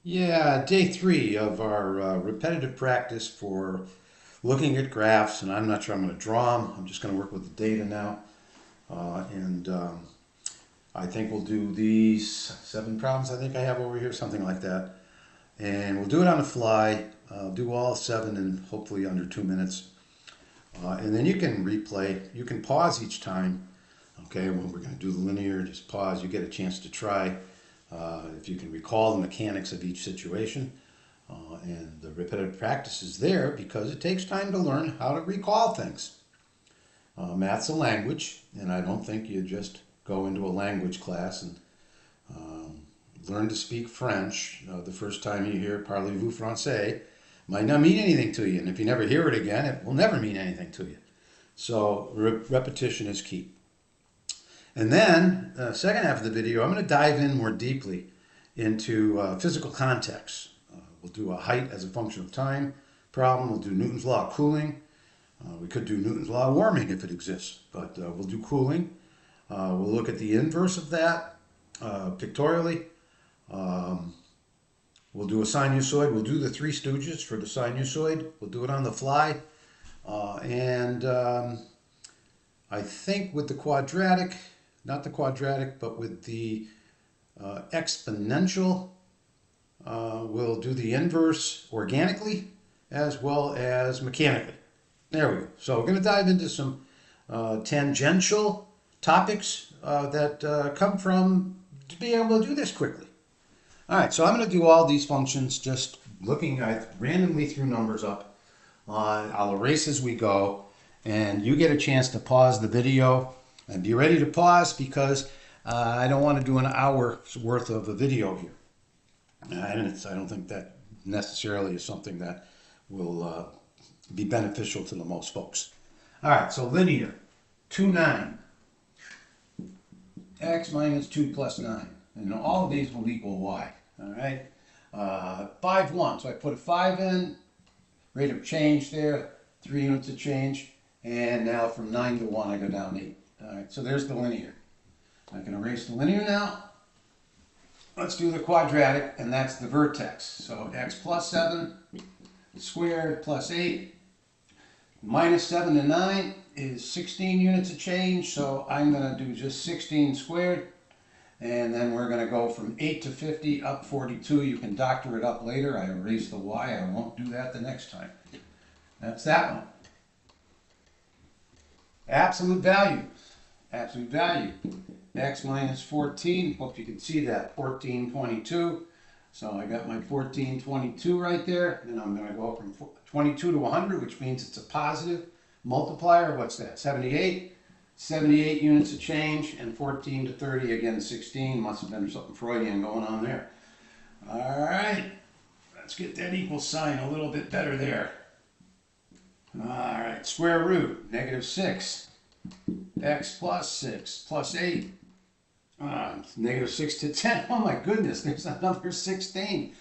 Yeah, day three of our repetitive practice for looking at graphs, and I'm not sure I'm going to draw them. I'm just going to work with the data now. And I think we'll do these 7 problems I think I have over here, something like that. And we'll do it on the fly. Do all 7 in hopefully under 2 minutes. And then you can replay. You can pause each time. Okay, when we're going to do the linear, just pause. You get a chance to try if you can recall the mechanics of each situation. And the repetitive practice is there because it takes time to learn how to recall things. Math's a language, and I don't think you just go into a language class and um, learn to speak French. The first time you hear Parlez-vous français might not mean anything to you, and if you never hear it again, it will never mean anything to you. So repetition is key. And then, the second half of the video, I'm going to dive in more deeply into physical context. We'll do a height as a function of time problem. We'll do Newton's law of cooling. We could do Newton's law of warming if it exists, but we'll do cooling. We'll look at the inverse of that pictorially. Um, we'll do a sinusoid. We'll do the Three Stooges for the sinusoid. We'll do it on the fly. And I think with the quadratic, not the quadratic, but with the exponential, we'll do the inverse organically as well as mechanically. There we go. So we're going to dive into some tangential topics that come from to be able to do this quickly. All right, so I'm going to do all these functions just looking at randomly threw numbers up. I'll erase as we go, and you get a chance to pause the video and be ready to pause because I don't want to do an hour's worth of a video here. And I don't think that necessarily is something that will be beneficial to the most folks. All right, so linear, 2, 9, x minus 2 plus 9. And all of these will equal y, all right? 5, 1, so I put a 5 in, rate of change there, 3 units of change, and now from 9 to 1 I go down 8. All right, so there's the linear. I can erase the linear now. Let's do the quadratic, and that's the vertex. So x plus 7 squared plus 8 minus 7 to 9 is 16 units of change, so I'm going to do just 16 squared. And then we're going to go from 8 to 50 up 42. You can doctor it up later. I erased the y. I won't do that the next time. That's that one. Absolute value. Absolute value. X minus 14. Hope you can see that. 1422. So I got my 1422 right there. Then I'm going to go from 22 to 100, which means it's a positive multiplier. What's that? 78. 78 units of change, and 14 to 30, again 16. Must have been something Freudian going on there. All right, let's get that equal sign a little bit better there. All right, square root, negative 6. X plus 6 plus 8. Negative 6 to 10. Oh my goodness, there's another 16.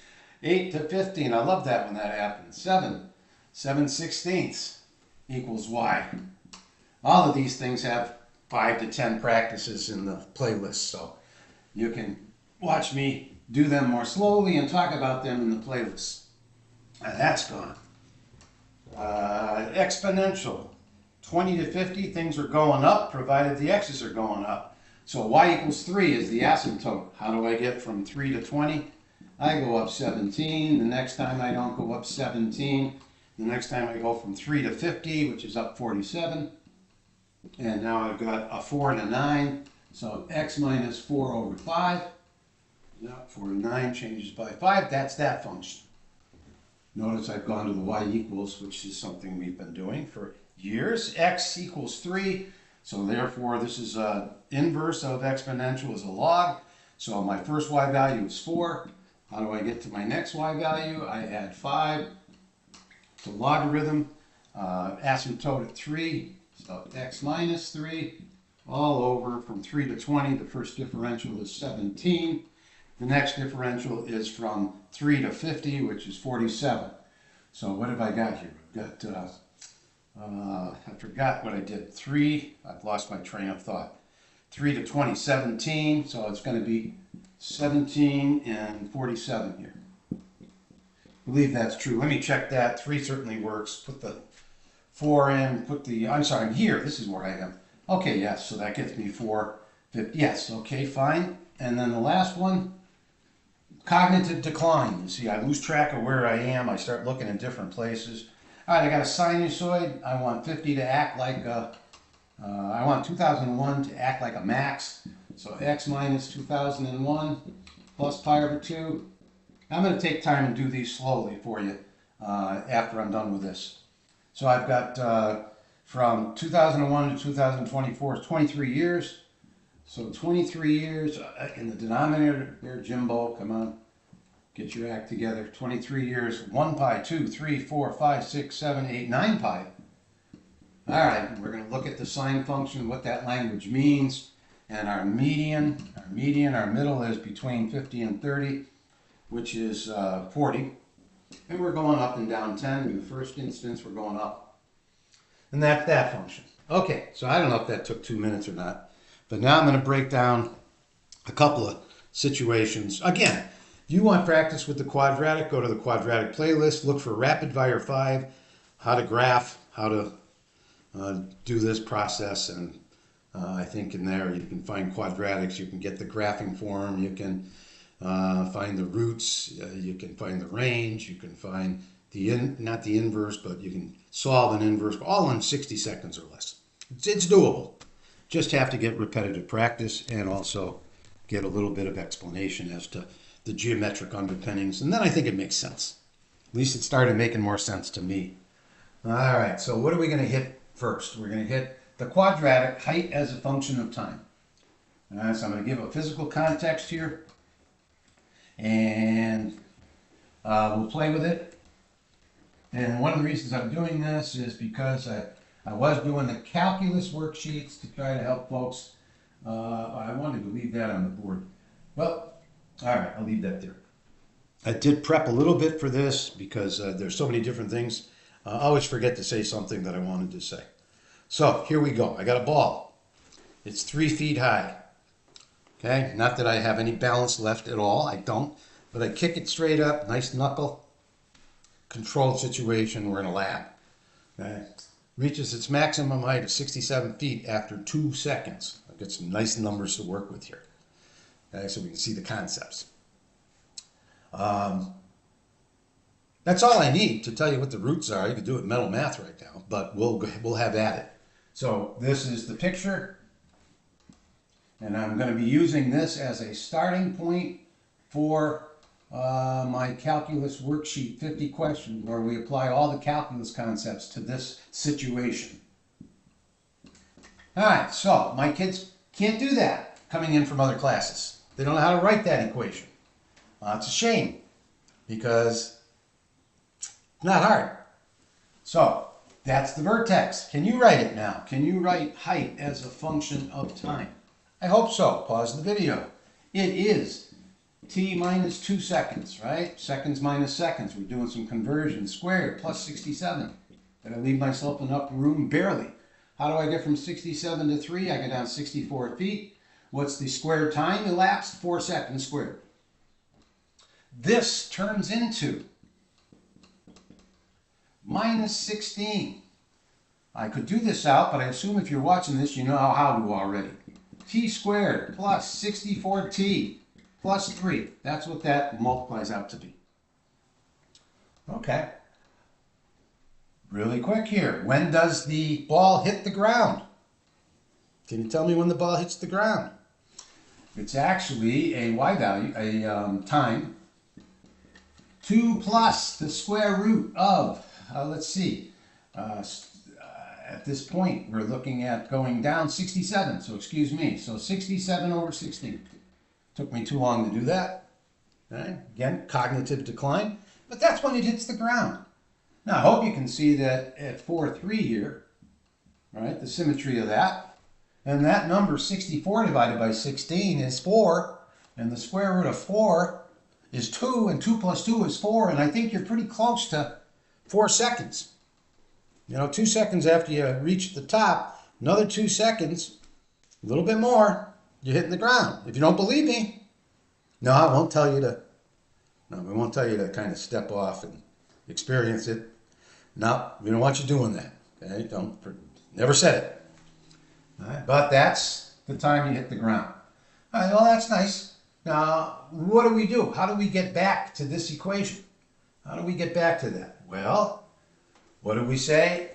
8 to 15. I love that when that happens. 7 sixteenths equals y. All of these things have 5 to 10 practices in the playlist, so you can watch me do them more slowly and talk about them in the playlist. That's gone. Exponential. 20 to 50, things are going up provided the x's are going up. So y equals 3 is the asymptote. How do I get from 3 to 20? I go up 17. The next time I don't go up 17. The next time I go from 3 to 50, which is up 47. And now I've got a 4 and a 9. So x minus 4 over 5. Now 4 to 9 changes by 5. That's that function. Notice I've gone to the y equals, which is something we've been doing for years. X equals 3. So therefore, this is inverse of exponential is a log. So my first y value is 4. How do I get to my next y value? I add 5 to logarithm, asymptote at 3. So x minus 3 all over from 3 to 20. The first differential is 17. The next differential is from 3 to 50, which is 47. So what have I got here? I've got, I forgot what I did. 3, I've lost my train of thought. 3 to 20, 17. So it's going to be 17 and 47 here. believe that's true. Let me check that. 3 certainly works. Put the 4 in, I'm sorry, here, this is where I am. Okay, yes, so that gets me 450. Yes, okay, fine. And then the last one, cognitive decline. You see, I lose track of where I am. I start looking in different places. All right, I got a sinusoid. I want 50 to act like I want 2001 to act like a max. So x minus 2001 plus pi over 2. I'm going to take time and do these slowly for you after I'm done with this. So I've got from 2001 to 2024 is 23 years. So 23 years in the denominator here, Jimbo, come on, get your act together. 23 years, 1 pi, 2, 3, 4, 5, 6, 7, 8, 9 pi. All right, we're going to look at the sine function, what that language means, and our median, our middle is between 50 and 30, which is 40. And we're going up and down 10. In the first instance, we're going up. And that's that function. Okay, so I don't know if that took 2 minutes or not, but now I'm going to break down a couple of situations. Again, if you want practice with the quadratic, go to the quadratic playlist, look for Rapid Fire 5, how to graph, how to do this process, and I think in there you can find quadratics, you can get the graphing form, you can find the roots, you can find the range, you can find not the inverse, but you can solve an inverse, all in 60 seconds or less. It's doable. Just have to get repetitive practice and also get a little bit of explanation as to the geometric underpinnings, and then I think it makes sense. At least it started making more sense to me. All right, so what are we going to hit first? We're going to hit the quadratic, height as a function of time. All right, so I'm going to give a physical context here, and we'll play with it. And one of the reasons I'm doing this is because I was doing the calculus worksheets to try to help folks. I wanted to leave that on the board. Well, all right, I'll leave that there. I did prep a little bit for this because there's so many different things. I always forget to say something that I wanted to say. So here we go. I got a ball. It's 3 feet high. Okay, not that I have any balance left at all. I don't. But I kick it straight up, nice knuckle. Controlled situation. We're in a lab. Okay. Reaches its maximum height of 67 feet after 2 seconds. I've got some nice numbers to work with here. Okay, so we can see the concepts. That's all I need to tell you what the roots are. You can do it in mental math right now, but we'll have at it. So this is the picture, and I'm going to be using this as a starting point for my calculus worksheet, 50 questions, where we apply all the calculus concepts to this situation. All right, so my kids can't do that coming in from other classes. They don't know how to write that equation. It's a shame because it's not hard. So that's the vertex. Can you write it now? Can you write height as a function of time? I hope so. Pause the video. It is t minus 2 seconds, right? Seconds minus seconds. We're doing some conversion. Squared plus 67. Did I leave myself enough room? Barely. How do I get from 67 to 3? I get down 64 feet. What's the square time elapsed? 4 seconds squared. This turns into minus 16. I could do this out, but I assume if you're watching this, you know how to already. T squared plus 64t plus 3. That's what that multiplies out to be. Okay. Really quick here. When does the ball hit the ground? Can you tell me when the ball hits the ground? It's actually a y value, a time, 2 plus the square root of, let's see, at this point we're looking at going down 67, so excuse me, so 67 over 16. Took me too long to do that. Right? Again, cognitive decline, but that's when it hits the ground. Now I hope you can see that at 4,3 here, right, the symmetry of that. And that number, 64 divided by 16, is 4. And the square root of 4 is 2. And 2 plus 2 is 4. And I think you're pretty close to 4 seconds. You know, 2 seconds after you reach the top, another 2 seconds, a little bit more, you're hitting the ground. If you don't believe me, no, I won't tell you to No, we won't tell you to kind of step off and experience it. No, we don't want you doing that. Okay? Don't, never said it. All right? But that's the time you hit the ground. All right, well, that's nice. Now, what do we do? How do we get back to this equation? How do we get back to that? Well, what did we say?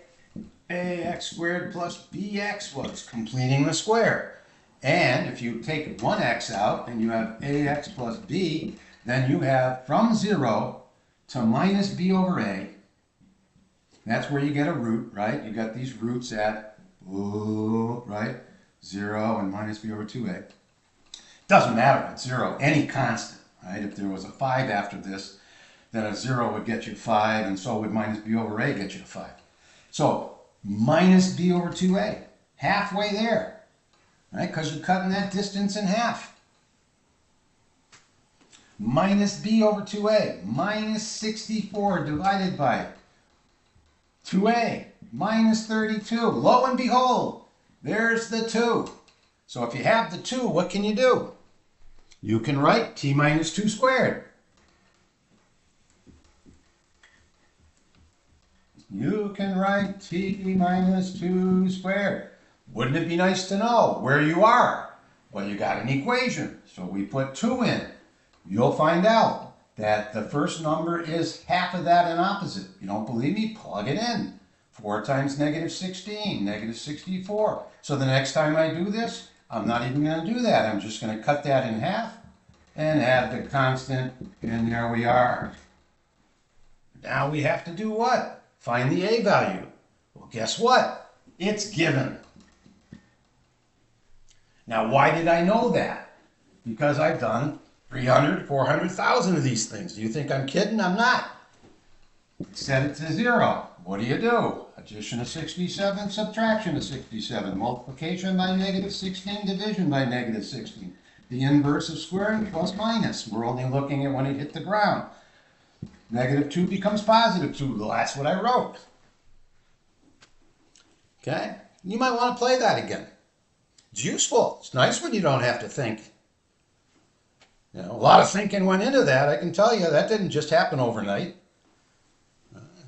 Ax squared plus bx was completing the square. And if you take one x out and you have ax plus b, then you have from 0 to minus b over a. That's where you get a root, right? You got these roots at, right? 0 and minus b over 2a. Doesn't matter if it's 0, any constant, right? If there was a 5 after this, then a 0 would get you 5, and so would minus b over a get you to 5. So minus b over 2a, halfway there, right? Because you're cutting that distance in half. Minus b over 2a, minus 64 divided by 2a, minus 32. Lo and behold, there's the 2. So if you have the 2, what can you do? You can write t minus 2 squared. You can write t minus 2 squared. Wouldn't it be nice to know where you are? Well, you got an equation, so we put 2 in. You'll find out that the first number is half of that and opposite. You don't believe me? Plug it in. 4 times negative 16, negative 64. So the next time I do this, I'm not even going to do that. I'm just going to cut that in half and add the constant, and there we are. Now we have to do what? Find the a value. Well, guess what? It's given. Now, why did I know that? Because I've done 300, 400,000 of these things. Do you think I'm kidding? I'm not. Set it to 0. What do? Addition of 67, subtraction of 67, multiplication by negative 16, division by negative 16. The inverse of squaring plus minus. We're only looking at when it hit the ground. Negative 2 becomes positive 2. Well, that's what I wrote. Okay? You might want to play that again. It's useful. It's nice when you don't have to think. You know, a lot of thinking went into that. I can tell you that didn't just happen overnight.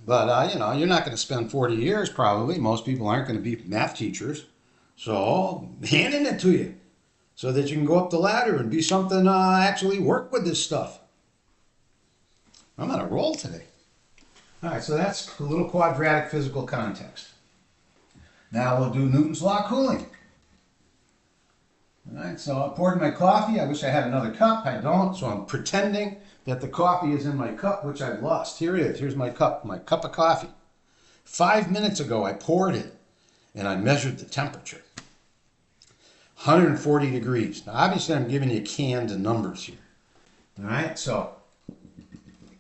But, you know, you're not going to spend 40 years probably. Most people aren't going to be math teachers. So, handing it to you so that you can go up the ladder and be something, actually work with this stuff. I'm on a roll today. All right, so that's a little quadratic physical context. Now we'll do Newton's law of cooling. All right, so I poured my coffee. I wish I had another cup. I don't, so I'm pretending that the coffee is in my cup, which I've lost. Here it is. Here's my cup of coffee. 5 minutes ago, I poured it, and I measured the temperature. 140 degrees. Now, obviously, I'm giving you canned numbers here. All right, so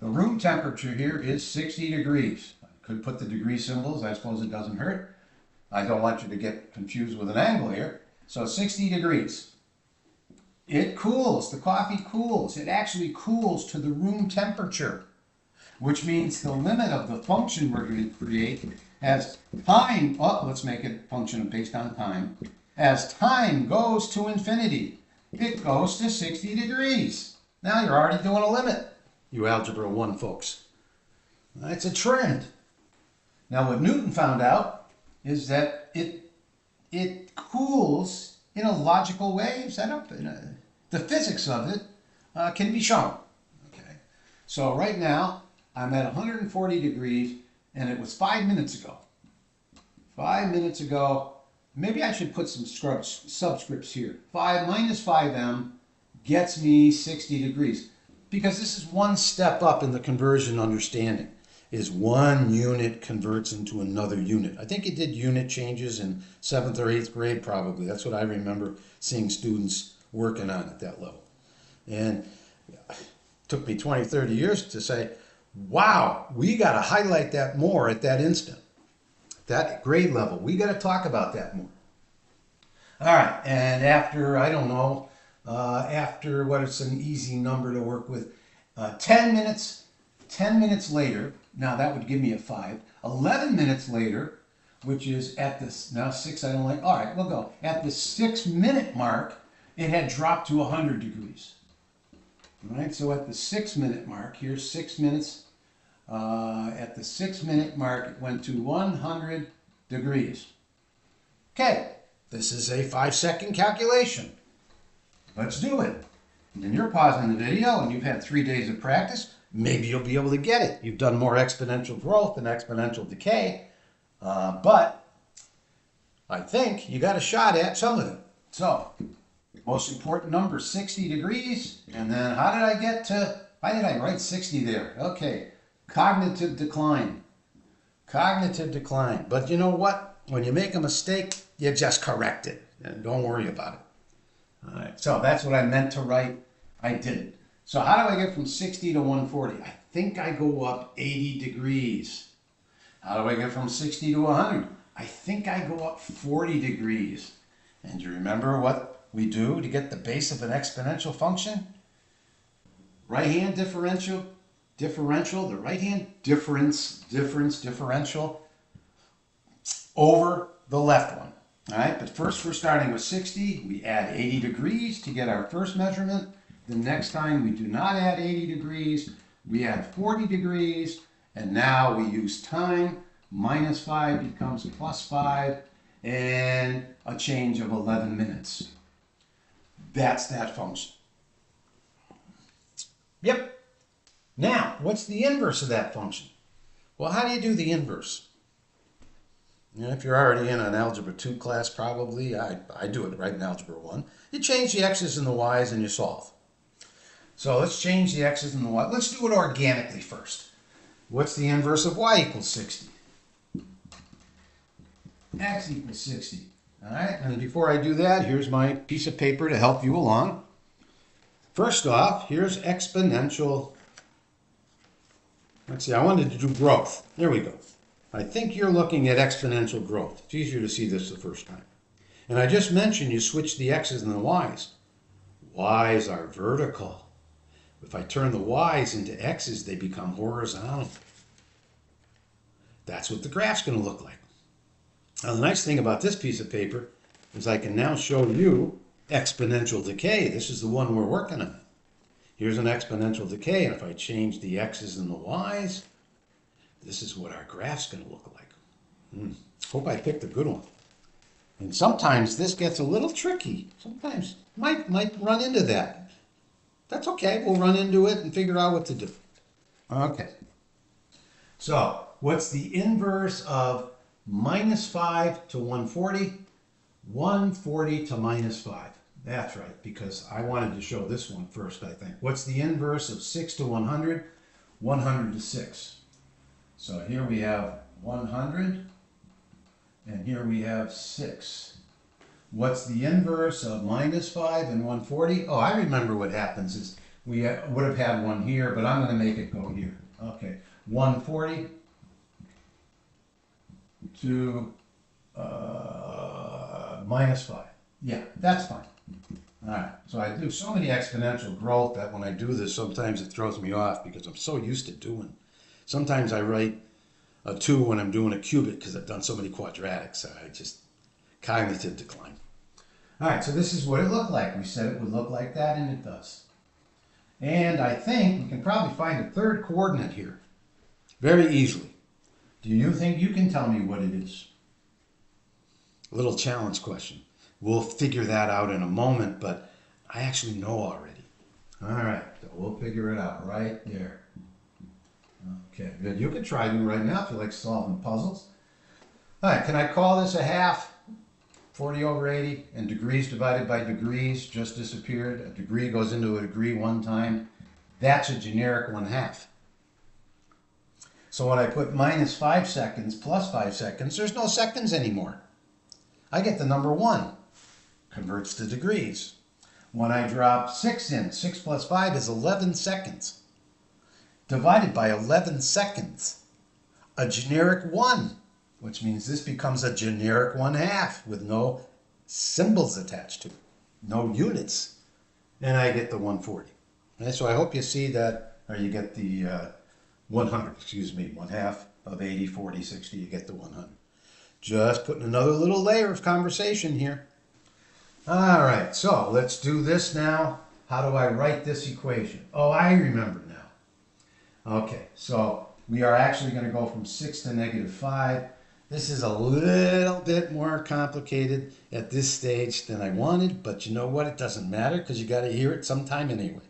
the room temperature here is 60 degrees. I could put the degree symbols. I suppose it doesn't hurt. I don't want you to get confused with an angle here. So 60 degrees. It cools. The coffee cools. It actually cools to the room temperature, which means the limit of the function we're going to create as time, let's make it function based on time. As time goes to infinity, it goes to 60 degrees. Now you're already doing a limit, you Algebra 1 folks. It's a trend. Now what Newton found out is that it cools in a logical way. The physics of it can be shown. Okay, so right now I'm at 140 degrees, and it was 5 minutes ago. 5 minutes ago, maybe I should put some subscripts here. 5 minus 5m gets me 60 degrees, because this is one step up in the conversion understanding. Is one unit converts into another unit. I think it did unit changes in 7th or 8th grade probably. That's what I remember seeing students working on at that level. And it took me 20, 30 years to say, wow, we got to highlight that more at that instant. That grade level, we got to talk about that more. All right, and after, I don't know, after what is an easy number to work with, 10 minutes later, now that would give me a 5. 11 minutes later, which is at this, now 6 I don't like, all right, we'll go. At the 6 minute mark, it had dropped to 100 degrees. All right, so at the 6-minute mark, here's 6 minutes. At the 6-minute mark, it went to 100 degrees. Okay, this is a 5-second calculation. Let's do it. And then you're pausing the video and you've had 3 days of practice. Maybe you'll be able to get it. You've done more exponential growth than exponential decay. But I think you got a shot at some of it. So, most important number, 60 degrees. And then why did I write 60 there? Okay, cognitive decline. Cognitive decline. But you know what? When you make a mistake, you just correct it. And don't worry about it. All right, so that's what I meant to write. I didn't. So how do I get from 60 to 140? I think I go up 80 degrees. How do I get from 60 to 100? I think I go up 40 degrees. And you remember what we do to get the base of an exponential function? Right hand differential, the right hand differential over the left one. All right, but first we're starting with 60. We add 80 degrees to get our first measurement. The next time we do not add 80 degrees, we add 40 degrees. And now we use time. Minus 5 becomes plus 5 and a change of 11 minutes. That's that function. Yep. Now, what's the inverse of that function? Well, how do you do the inverse? You know, if you're already in an Algebra 2 class, probably, I do it right in Algebra 1. You change the x's and the y's and you solve. So let's change the x's and the y's. Let's do it organically first. What's the inverse of y equals 60? X equals 60. All right, and before I do that, here's my piece of paper to help you along. First off, here's exponential. Let's see, I wanted to do growth. There we go. I think you're looking at exponential growth. It's easier to see this the first time. And I just mentioned you switch the x's and the y's. Y's are vertical. If I turn the y's into x's, they become horizontal. That's what the graph's going to look like. Now, the nice thing about this piece of paper is I can now show you exponential decay. This is the one we're working on. Here's an exponential decay, and if I change the x's and the y's, this is what our graph's going to look like. Hope I picked a good one. And sometimes this gets a little tricky. Sometimes might run into that. That's okay. We'll run into it and figure out what to do. Okay. So what's the inverse of minus 5 to 140? 140 to minus 5. That's right, because I wanted to show this one first, I think. What's the inverse of 6 to 100? 100 to 6. So here we have 100, and here we have 6. What's the inverse of minus 5 and 140? Oh, I remember what happens is we would have had one here, but I'm going to make it go here. Okay, 140 to minus 5. Yeah, that's fine. All right, so I do so many exponential growth that when I do this, sometimes it throws me off because I'm so used to doing. Sometimes I write a 2 when I'm doing a cubic because I've done so many quadratics. I just, cognitive decline. All right, so this is what it looked like. We said it would look like that, and it does. And I think we can probably find a third coordinate here very easily. Do you think you can tell me what it is? A little challenge question. We'll figure that out in a moment, but I actually know already. All right, so we'll figure it out right there. Okay, good. You can try them right now if you like solving puzzles. All right, can I call this a half? 40 over 80, and degrees divided by degrees just disappeared. A degree goes into a degree one time. That's a generic 1/2. So when I put minus 5 seconds plus 5 seconds, there's no seconds anymore. I get the number 1. Converts to degrees. When I drop 6 in, 6 plus 5 is 11 seconds. Divided by 11 seconds, a generic 1, which means this becomes a generic 1/2 with no symbols attached to it, no units, and I get the 140. Okay, so I hope you see that, or you get the 100, 1/2 of 80, 40, 60, you get the 100. Just putting another little layer of conversation here. All right, so let's do this now. how do I write this equation? Oh, I remember now. Okay, so we are actually going to go from 6 to negative 5. This is a little bit more complicated at this stage than I wanted, but you know what? It doesn't matter because you got to hear it sometime anyway.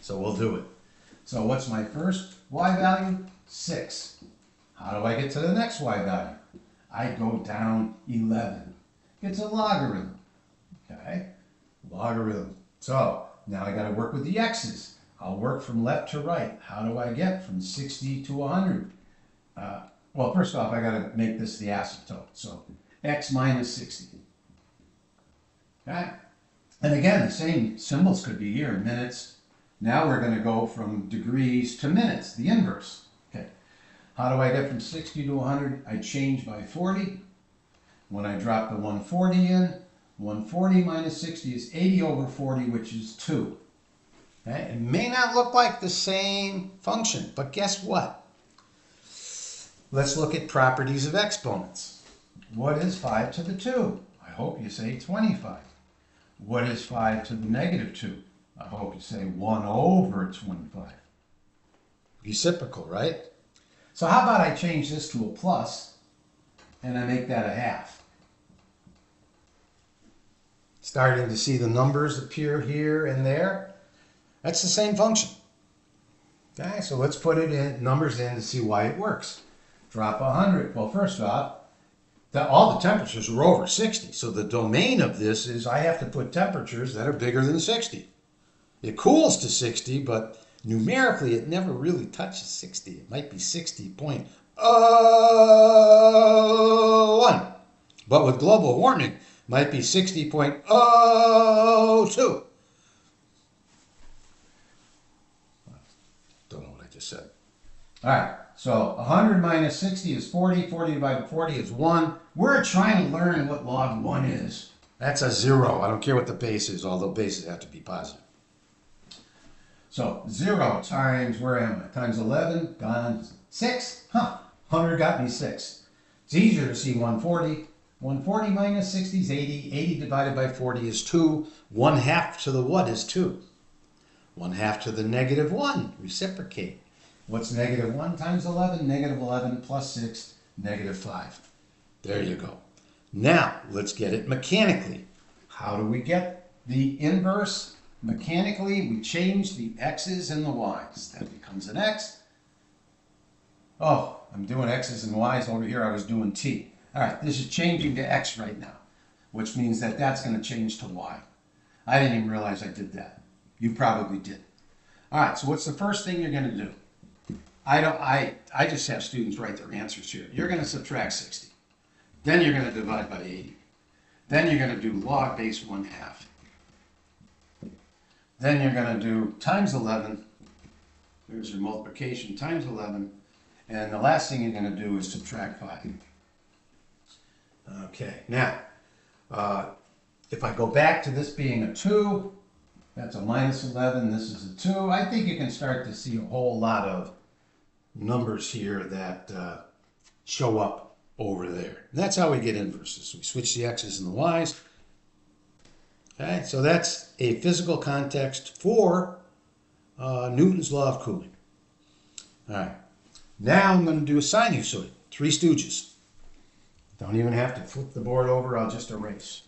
So we'll do it. So what's my first y value? 6. How do I get to the next y value? I go down 11. It's a logarithm. Okay? Logarithm. So now I got to work with the x's. I'll work from left to right. How do I get from 60 to 100? Well, first off, I got to make this the asymptote. So x minus 60. Okay? And again, the same symbols could be here, minutes. Now we're going to go from degrees to minutes, the inverse. Okay. How do I get from 60 to 100? I change by 40. When I drop the 140 in, 140 minus 60 is 80 over 40, which is 2. Okay? It may not look like the same function, but guess what? Let's look at properties of exponents. What is 5 to the 2? I hope you say 25. What is 5 to the negative 2? I hope you say 1 over 25. Reciprocal, right? So how about I change this to a plus, and I make that a half? Starting to see the numbers appear here and there. That's the same function. Okay, so let's put it in numbers in to see why it works. Drop 100. Well, first off, all the temperatures were over 60. So the domain of this is I have to put temperatures that are bigger than 60. It cools to 60, but numerically it never really touches 60. It might be 60.01. But with global warming, it might be 60.02. Don't know what I just said. All right. So 100 minus 60 is 40. 40 divided by 40 is 1. We're trying to learn what log 1 is. That's a 0. I don't care what the base is, although bases have to be positive. So 0 times, where am I? Times 11, gone 6. 100 got me 6. It's easier to see 140. 140 minus 60 is 80. 80 divided by 40 is 2. 1 half to the what is 2? 1 half to the negative 1. Reciprocate. What's negative 1 times 11? Negative 11 plus 6, negative 5. There you go. Now, let's get it mechanically. How do we get the inverse? Mechanically, we change the x's and the y's. That becomes an x. Oh, I'm doing x's and y's. Over here, I was doing t. All right, this is changing to x right now, which means that that's going to change to y. I didn't even realize I did that. You probably did. All right, so what's the first thing you're going to do? I just have students write their answers here. You're going to subtract 60. Then you're going to divide by 80. Then you're going to do log base 1 half. Then you're going to do times 11. There's your multiplication times 11. And the last thing you're going to do is subtract 5. Okay, now, if I go back to this being a 2, that's a minus 11, this is a 2. I think you can start to see a whole lot of numbers here that show up over there. And that's how we get inverses. We switch the x's and the y's. Okay, so that's a physical context for Newton's law of cooling. All right, now I'm going to do a sinusoid, Three Stooges. Don't even have to flip the board over, I'll just erase.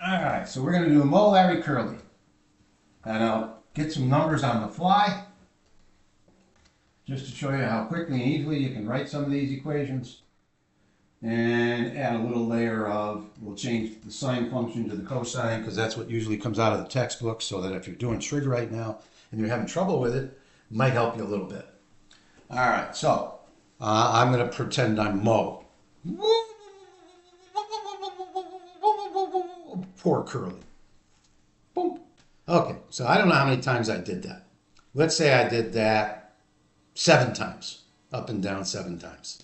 All right, so we're going to do a molari curly. And I'll get some numbers on the fly, just to show you how quickly and easily you can write some of these equations. And add a little layer of, we'll change the sine function to the cosine, because that's what usually comes out of the textbook, so that if you're doing trig right now and you're having trouble with it, it might help you a little bit. All right, so I'm going to pretend I'm Mo. Poor Curly. Boom. Okay, so I don't know how many times I did that. Let's say I did that 7 times, up and down 7 times.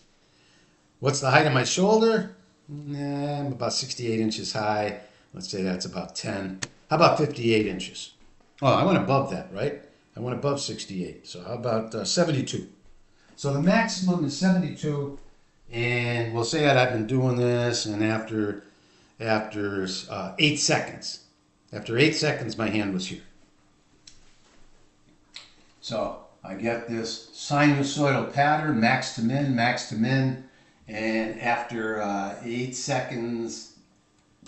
What's the height of my shoulder? I'm about 68 inches high. Let's say that's about 10. How about 58 inches? Oh, I went above that, right? I went above 68. So how about 72? So the maximum is 72. And we'll say that I've been doing this, and after 8 seconds, After 8 seconds, my hand was here. So I get this sinusoidal pattern, max to min, and after 8 seconds,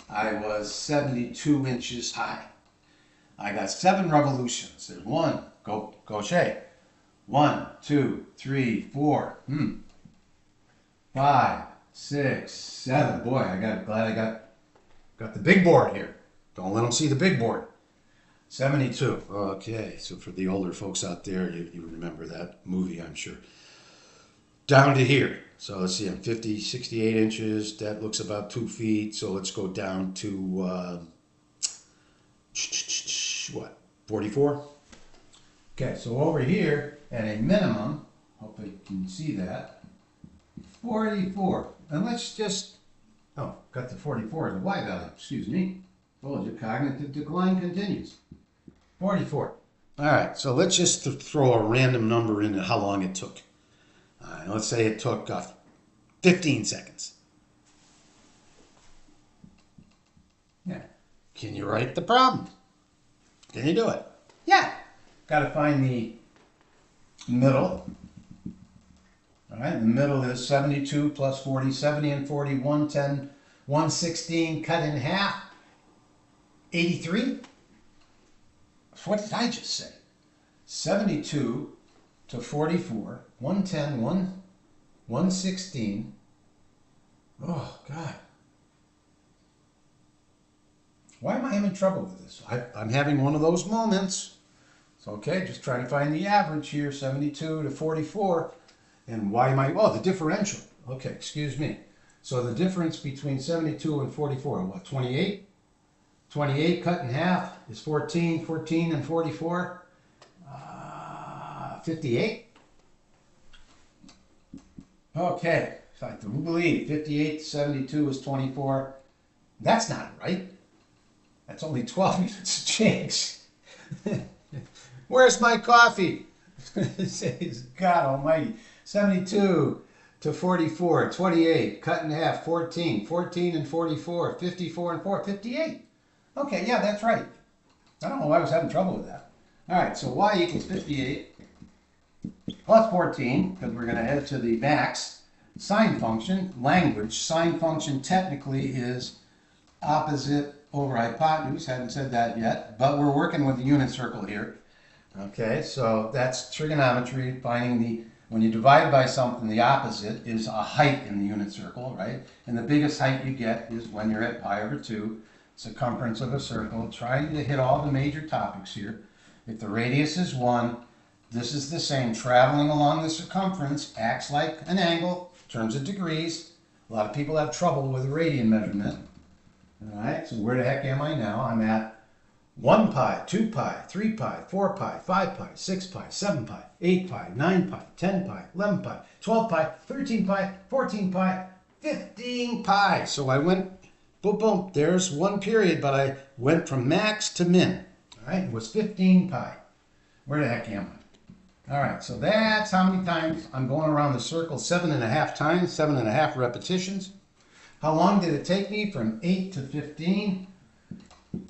I was 72 inches high. I got 7 revolutions. There's 1, go Shay. 1, 2, 3, 4, 5, 6, 7. Boy, glad I got the big board here. Don't let them see the big board. 72. Okay, so for the older folks out there, you remember that movie, I'm sure. Down to here. So let's see, I'm 68 inches. That looks about 2 feet. So let's go down to, what, 44? Okay, so over here, at a minimum, hopefully you can see that, 44. And let's just, got the 44 as a Y value, excuse me. Told you, cognitive decline continues. 44. All right, so let's just throw a random number in how long it took. Let's say it took 15 seconds. Yeah. Can you write the problem? Can you do it? Yeah. Got to find the middle. All right, the middle is 72 plus 40, 70 and 40, 110, 116 cut in half, 83. What did I just say? 72 to 44, 110, 116. Oh, God. Why am I having trouble with this? I'm having one of those moments. It's okay, just trying to find the average here, 72 to 44. And why am I, the differential. Okay, excuse me. So the difference between 72 and 44, what, 28? 28 cut in half is 14, 14 and 44, 58. Okay, so I do believe 58 to 72 is 24. That's not right. That's only 12 units of change. Where's my coffee? God almighty. 72 to 44, 28, cut in half, 14, 14 and 44, 54 and 4, 58. Okay, yeah, that's right. I don't know why I was having trouble with that. All right, so y equals 58 plus 14, because we're going to head to the max. Sine function, language, sine function technically is opposite over hypotenuse. Haven't said that yet, but we're working with the unit circle here. Okay, so that's trigonometry, finding when you divide by something, the opposite is a height in the unit circle, right? And the biggest height you get is when you're at pi over 2. Circumference of a circle, trying to hit all the major topics here. If the radius is 1, this is the same. Traveling along the circumference acts like an angle in terms of degrees. A lot of people have trouble with radian measurement. All right, so where the heck am I now? I'm at 1 pi, 2 pi, 3 pi, 4 pi, 5 pi, 6 pi, 7 pi, 8 pi, 9 pi, 10 pi, 11 pi, 12 pi, 13 pi, 14 pi, 15 pi. So I went boom, boom, there's one period, but I went from max to min. All right, it was 15 pi. Where the heck am I? All right, so that's how many times I'm going around the circle, 7.5 times, 7.5 repetitions. How long did it take me from 8 to 15?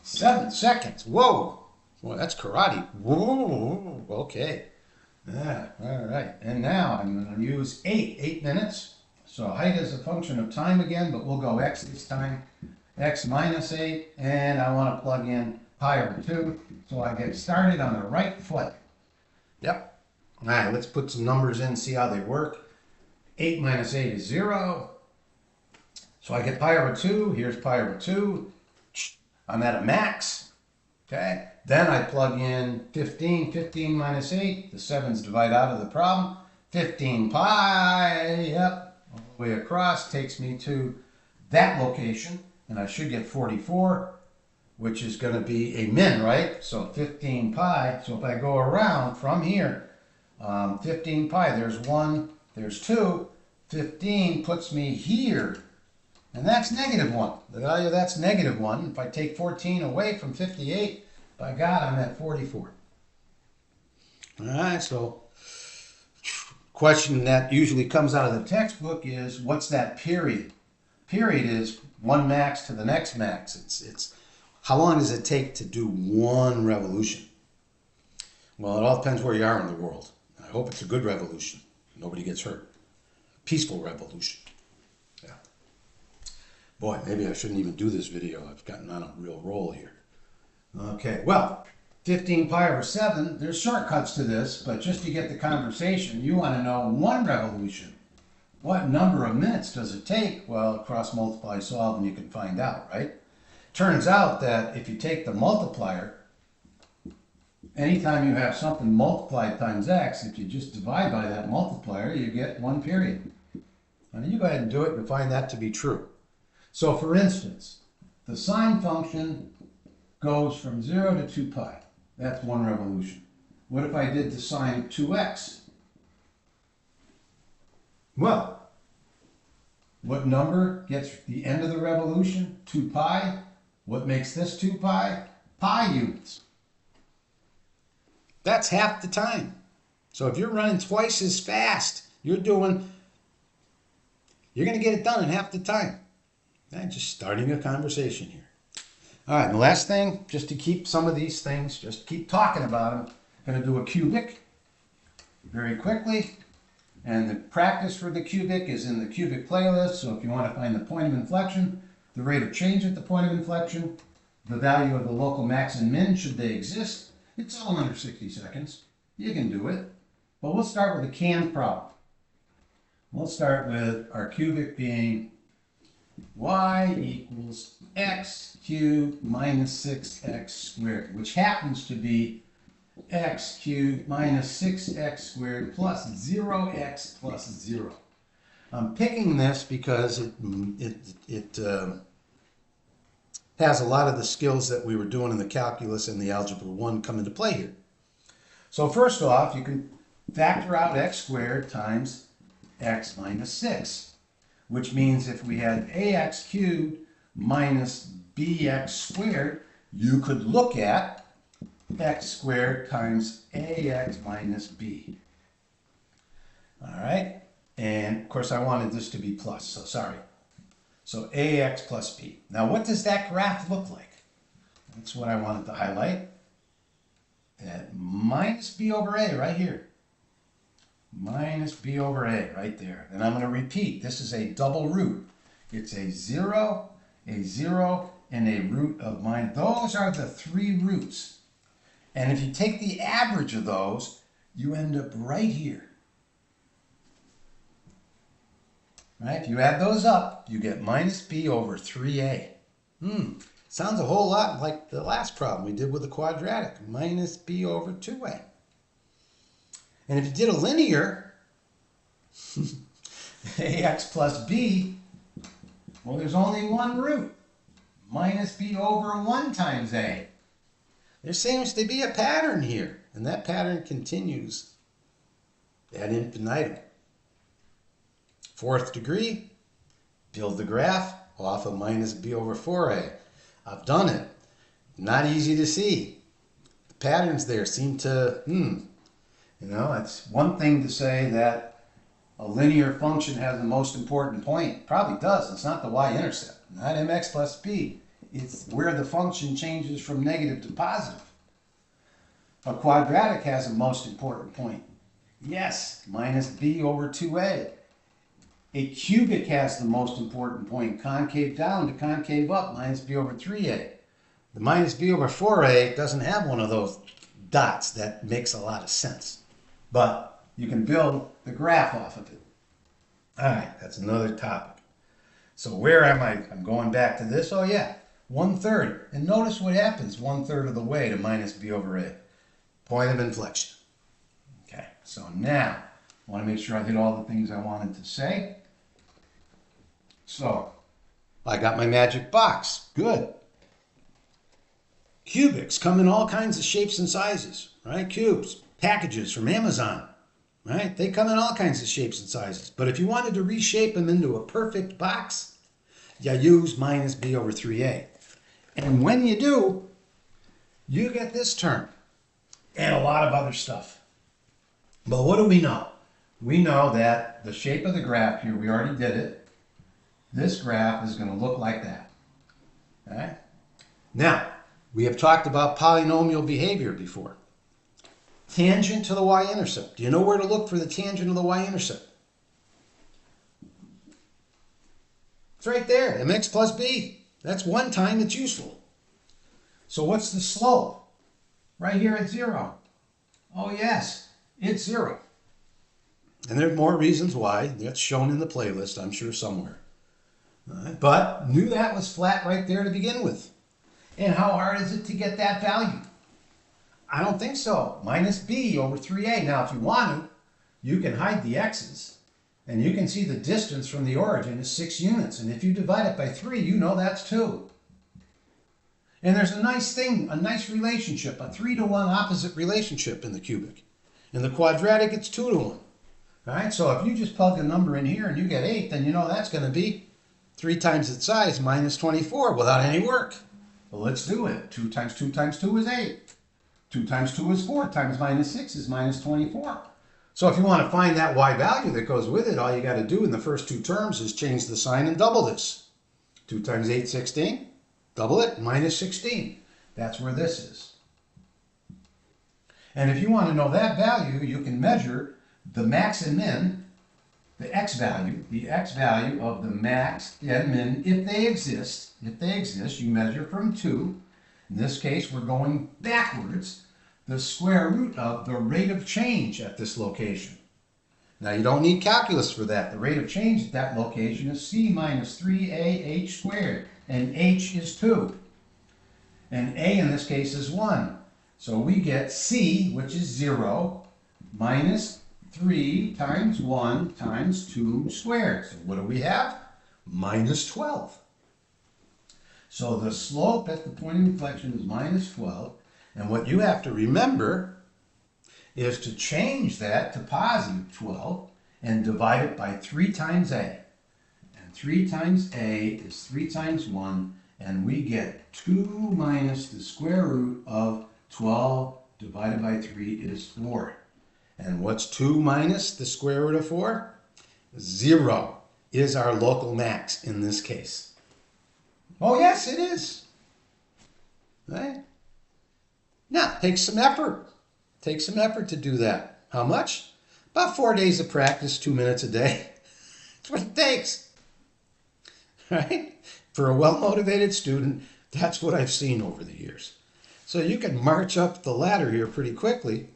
7 seconds. Whoa. Well, that's karate. Whoa. Okay. Yeah, all right. And now I'm going to use 8 minutes. So height is a function of time again, but we'll go x this time. X minus 8, and I want to plug in pi over 2. So I get started on the right foot. Yep. All right, let's put some numbers in, see how they work. 8 minus 8 is 0. So I get pi over 2. Here's pi over 2. I'm at a max. Okay. Then I plug in 15. 15 minus 8. The 7's divide out of the problem. 15 pi. Yep. All the way across takes me to that location. And I should get 44, which is going to be a min, right? So 15 pi. So if I go around from here, 15 pi, there's 1, there's 2. 15 puts me here. And that's -1. The value of that's -1. If I take 14 away from 58, by God, I'm at 44. All right, so question that usually comes out of the textbook is, what's that period? Period is one max to the next max. It's How long does it take to do one revolution? Well, it all depends where you are in the world. I hope it's a good revolution. Nobody gets hurt. Peaceful revolution. Yeah. Boy, maybe I shouldn't even do this video. I've gotten on a real roll here. Okay, well, 15 pi over 7, there's shortcuts to this, but just to get the conversation, you want to know one revolution. What number of minutes does it take? Well, cross multiply, solve, and you can find out, right? Turns out that if you take the multiplier, anytime you have something multiplied times x, if you just divide by that multiplier, you get 1 period. Now you go ahead and do it and find that to be true. So for instance, the sine function goes from 0 to 2 pi. That's one revolution. What if I did the sine of 2x? Well, what number gets the end of the revolution? 2 pi. What makes this 2 pi? Pi units. That's half the time. So if you're running twice as fast, you're going to get it done in half the time. I'm just starting a conversation here. All right, and the last thing, just to keep some of these things, just keep talking about them. I'm going to do a cubic very quickly. And the practice for the cubic is in the cubic playlist. So if you want to find the point of inflection, the rate of change at the point of inflection, the value of the local max and min, should they exist, it's all under 60 seconds. You can do it. But we'll start with a canned problem. We'll start with our cubic being y equals x cubed minus 6x squared, which happens to be x cubed minus 6x squared plus 0x plus 0. I'm picking this because it has a lot of the skills that we were doing in the calculus and the algebra 1 come into play here. So first off, you can factor out x squared times x minus 6, which means if we had ax cubed minus bx squared, you could look at x squared times ax minus b. All right, and of course I wanted this to be plus, so sorry. So ax plus b. Now what does that graph look like? That's what I wanted to highlight. At minus b over a right here. Minus b over a right there. And I'm going to repeat, this is a double root. It's a 0, and a root of minus. Those are the three roots. And if you take the average of those, you end up right here. Right? If you add those up, you get minus b over 3a. Sounds a whole lot like the last problem we did with the quadratic. Minus b over 2a. And if you did a linear, ax plus b, well, there's only one root. Minus b over 1 times a. There seems to be a pattern here, and that pattern continues ad infinitum. Fourth degree, build the graph off of minus b over 4a. I've done it. Not easy to see. The patterns there seem to, it's one thing to say that a linear function has the most important point. It probably does. It's not the y-intercept, not mx plus b. It's where the function changes from negative to positive. A quadratic has a most important point. Yes, minus b over 2a. A cubic has the most important point, concave down to concave up, minus b over 3a. The minus b over 4a doesn't have one of those dots. That makes a lot of sense. But you can build the graph off of it. All right, that's another topic. So where am I? I'm going back to this. Oh yeah, 1/3. And notice what happens 1/3 of the way to minus b over a. Point of inflection. Okay, so now I want to make sure I hit all the things I wanted to say. So I got my magic box. Good. Cubics come in all kinds of shapes and sizes, right? Cubes, packages from Amazon, right? They come in all kinds of shapes and sizes. But if you wanted to reshape them into a perfect box, you use minus b over 3a. And when you do, you get this term and a lot of other stuff. But what do we know? We know that the shape of the graph here, we already did it. This graph is going to look like that. Okay? Now, We have talked about polynomial behavior before. Tangent to the y-intercept. Do you know where to look for the tangent of the y-intercept? It's right there, mx plus b. That's one time it's useful. So what's the slope? Right here at 0. Oh yes, it's 0. And there are more reasons why. That's shown in the playlist, I'm sure, somewhere. All right. But knew that was flat right there to begin with. And how hard is it to get that value? I don't think so. Minus b over 3a. Now, if you want to, you can hide the x's. And you can see the distance from the origin is 6 units. And if you divide it by 3, you know that's 2. And there's a nice thing, a nice relationship, a 3-to-1 opposite relationship in the cubic. In the quadratic, it's 2-to-1. All right, so if you just plug a number in here and you get 8, then you know that's going to be 3 times its size minus 24 without any work. Well, let's do it. 2 times 2 times 2 is 8. 2 times 2 is 4, times minus 6 is minus 24. So if you want to find that y value that goes with it, all you got to do in the first 2 terms is change the sign and double this. 2 times 8, 16. Double it, minus 16. That's where this is. And if you want to know that value, you can measure the max and min, the x value of the max and min, if they exist. If they exist, you measure from 2. In this case, we're going backwards, the square root of the rate of change at this location. Now, you don't need calculus for that. The rate of change at that location is c minus 3ah squared, and h is 2. And a in this case is 1. So we get c, which is 0, minus 3 times 1 times 2 squared. So what do we have? Minus 12. So the slope at the point of inflection is minus 12. And what you have to remember is to change that to positive 12 and divide it by 3 times a. And 3 times a is 3 times 1, and we get 2 minus the square root of 12 divided by 3 is 4. And what's 2 minus the square root of 4? 0 is our local max in this case. Oh yes, it is. Right? Now, it takes some effort. It takes some effort to do that. How much? About 4 days of practice, 2 minutes a day. That's what it takes. Right? For a well-motivated student, that's what I've seen over the years. So you can march up the ladder here pretty quickly.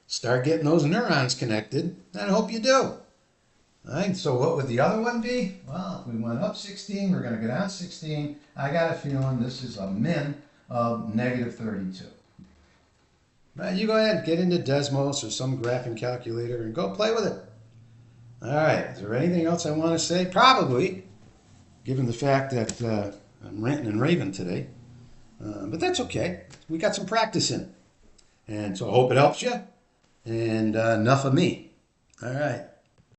Start getting those neurons connected, and I hope you do. All right, so what would the other one be? Well, if we went up 16, we're going to go down 16. I got a feeling this is a min of negative 32. Now, you go ahead and get into Desmos or some graphing calculator and go play with it. All right, is there anything else I want to say? Probably, given the fact that I'm ranting and raving today. But that's okay. We got some practice in it. And so I hope it helps you. And enough of me. All right.